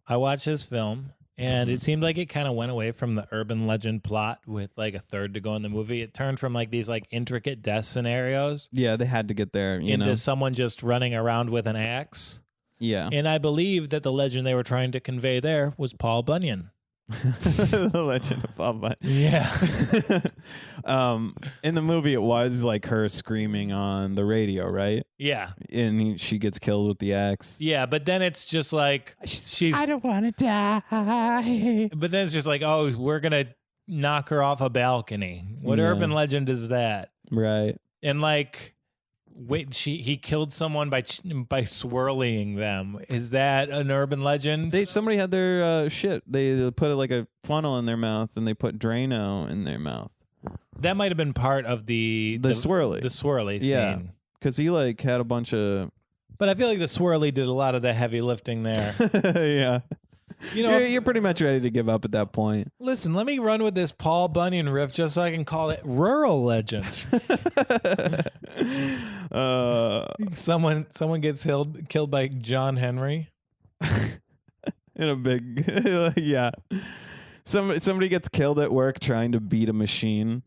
I watched this film, and it seemed like it kind of went away from the urban legend plot with like a third to go in the movie. It turned from like these like intricate death scenarios Yeah, they had to get there, you into know. someone just running around with an axe. Yeah. And I believe that the legend they were trying to convey there was Paul Bunyan. The Legend of Paul Bunyan. Yeah. In the movie, it was like her screaming on the radio, right? Yeah. And she gets killed with the axe. Yeah, but then it's just like she's. I don't want to die. But then it's just like, oh, we're gonna knock her off a balcony. What Yeah. urban legend is that? Right. And like, wait, he killed someone by swirling them. Is that an urban legend? Somebody had their shit. They put like a funnel in their mouth and they put Drano in their mouth. That might have been part of the swirly. The swirly Yeah. scene. Because he like had a bunch of. But I feel like the swirly did a lot of the heavy lifting there. Yeah. You know, You're pretty much ready to give up at that point. listen, let me run with this Paul Bunyan riff just so I can call it rural legend. Someone gets killed by John Henry. In a big, yeah. Somebody gets killed at work trying to beat a machine.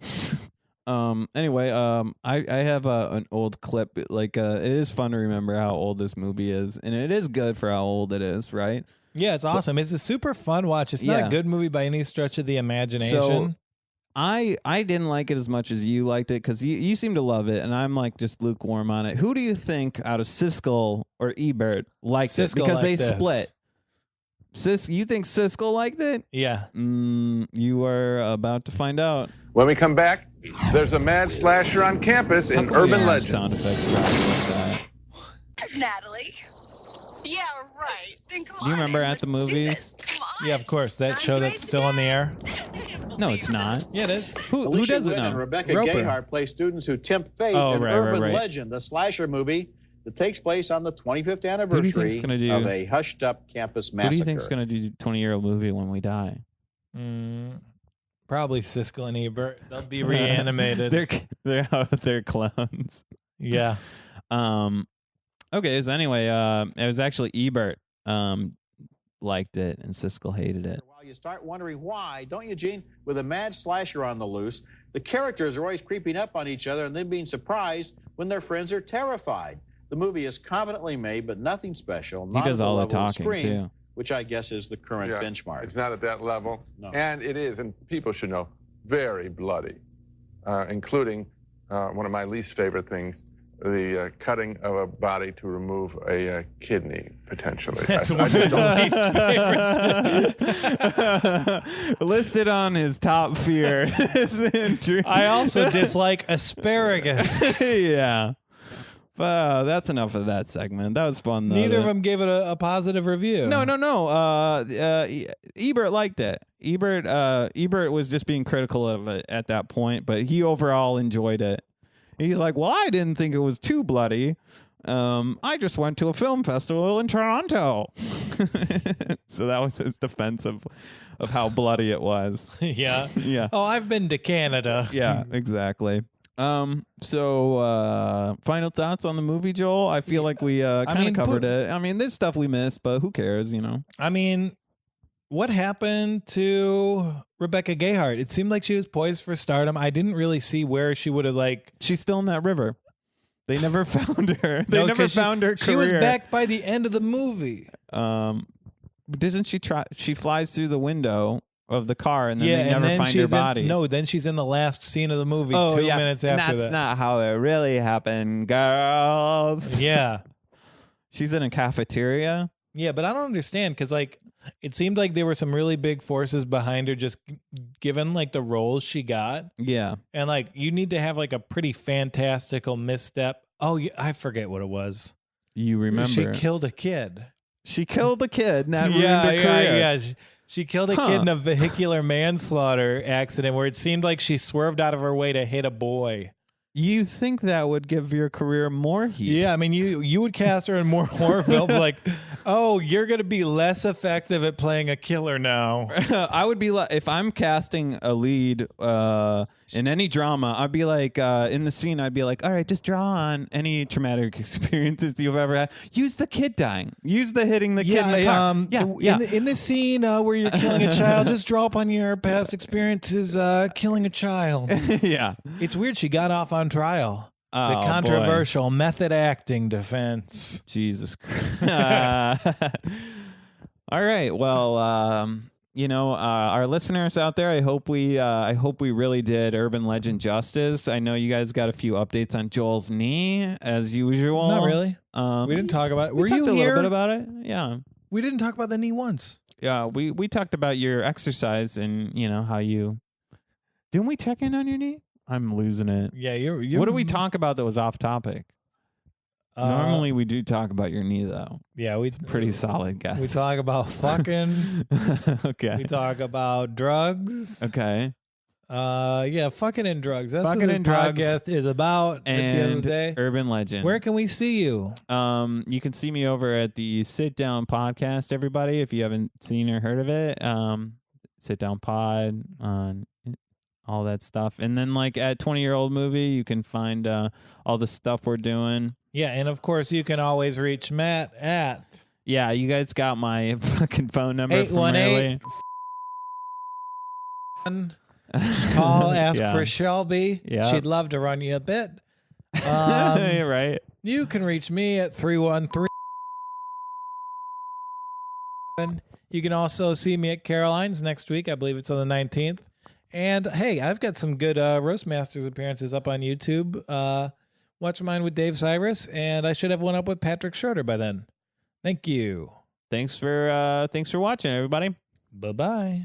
Anyway, I have an old clip. Like, it is fun to remember how old this movie is, and it is good for how old it is, right? Yeah, it's awesome. It's a super fun watch. It's not Yeah. a good movie by any stretch of the imagination. So I didn't like it as much as you liked it because you seem to love it, and I'm like just lukewarm on it. Who do you think out of Siskel or Ebert liked it? Siskel Because they liked this. split. You think Siskel liked it? Yeah. You are about to find out. When we come back, there's a mad slasher on campus in urban legend. Sound effects drops like that. Natalie. Yeah, right. Then come Do you on, remember Ed, at the let's do movies? this. Come on. Yeah, of course. That show Andre that's still on the air. No, it's not. Yeah, it is. Who Alicia does it Witt now? and Rebecca Roper. Gayheart play students who tempt fate Oh, in right, Urban right. Legend, the slasher movie that takes place on the 25th do you think's anniversary gonna do- of a hushed-up campus Who massacre. do you think's going to do 20-year-old movie when we die? Probably Siskel and Ebert. They'll be reanimated. They're clones. Yeah. Okay, so anyway, it was actually Ebert liked it and Siskel hated it. While you start wondering why, don't you, Gene? With a mad slasher on the loose, the characters are always creeping up on each other and then being surprised when their friends are terrified. The movie is competently made, but nothing special. He Not does at all the level of talking, Scream, too. which I guess is the current Yeah, benchmark. It's not at that level. No. And it is, and people should know, very bloody, including one of my least favorite things, the cutting of a body to remove a kidney, potentially. That's I one of just his don't- least favorite. Listed on his top fear. is injury. I also dislike asparagus. Yeah. That's enough of that segment. That was fun, though. Neither of them gave it a positive review. No. Ebert liked it. Ebert was just being critical of it at that point, but he overall enjoyed it. He's like, well, I didn't think it was too bloody. I just went to a film festival in Toronto. So that was his defense of how bloody it was. Yeah. Yeah. Oh, I've been to Canada. Yeah, exactly. So final thoughts on the movie, Joel? I feel like we kind of covered it. I mean, there's stuff we missed, but who cares, you know? I mean, what happened to Rebecca Gayheart? It seemed like she was poised for stardom. I didn't really see where she would have She's still in that river. They never found her. They never found her career. She was back by the end of the movie. Doesn't she try? She flies through the window of the car, and then Yeah, they and never then find her she's body. then she's in the last scene of the movie. 2 Oh, yeah. minutes after That's that. not how it really happened, girls. Yeah. She's in a cafeteria. Yeah, but I don't understand because it seemed like there were some really big forces behind her, just given the roles she got, Yeah. and you need to have a pretty fantastical misstep. Oh, yeah, I forget what it was. You remember? She killed a kid. She killed a kid, and that ruined her career. Yeah. She killed a kid in a vehicular manslaughter accident where it seemed like she swerved out of her way to hit a boy. You think that would give your career more heat? Yeah, I mean, you would cast her in more horror films oh, you're going to be less effective at playing a killer now. I would be like, if I'm casting a lead in any drama, I'd be like, in the scene, I'd be like, all right, just draw on any traumatic experiences you've ever had. Use the kid dying. Use the hitting the kid in the car. In the scene where you're killing a child, just draw up on your past experiences killing a child. Yeah. It's weird she got off on trial. Oh, The controversial method acting defense. Jesus Christ. All right. Well, our listeners out there, I hope we really did Urban Legend justice. I know you guys got a few updates on Joel's knee as usual. Not really. We didn't talk about it. We Were talked you a here? little bit about it. Yeah. We didn't talk about the knee once. Yeah, we talked about your exercise and how you didn't we check in on your knee? I'm losing it. Yeah, you're What did we talk about that was off topic? Normally we do talk about your knee though. Yeah, It's a pretty solid guess. We talk about fucking. Okay. We talk about drugs. Okay. Yeah, fucking and drugs. That's Fucking what this and drugs podcast is about. At the end of And the day, Urban Legend. where can we see you? You can see me over at the Sit Down Podcast, everybody. If you haven't seen or heard of it, Sit Down Pod on all that stuff. And then like at 20-Year-Old Movie, you can find all the stuff we're doing. Yeah, and of course you can always reach Matt at Yeah, you guys got my fucking phone number from early. 818. Call, ask Yeah. for Shelby. Yeah. She'd love to run you a bit. Right. You can reach me at 313. You can also see me at Caroline's next week. I believe it's on the 19th. And hey, I've got some good Roast Masters appearances up on YouTube. Watch mine with Dave Cyrus, and I should have one up with Patrick Schroeder by then. Thank you. Thanks for watching, everybody. Bye-bye.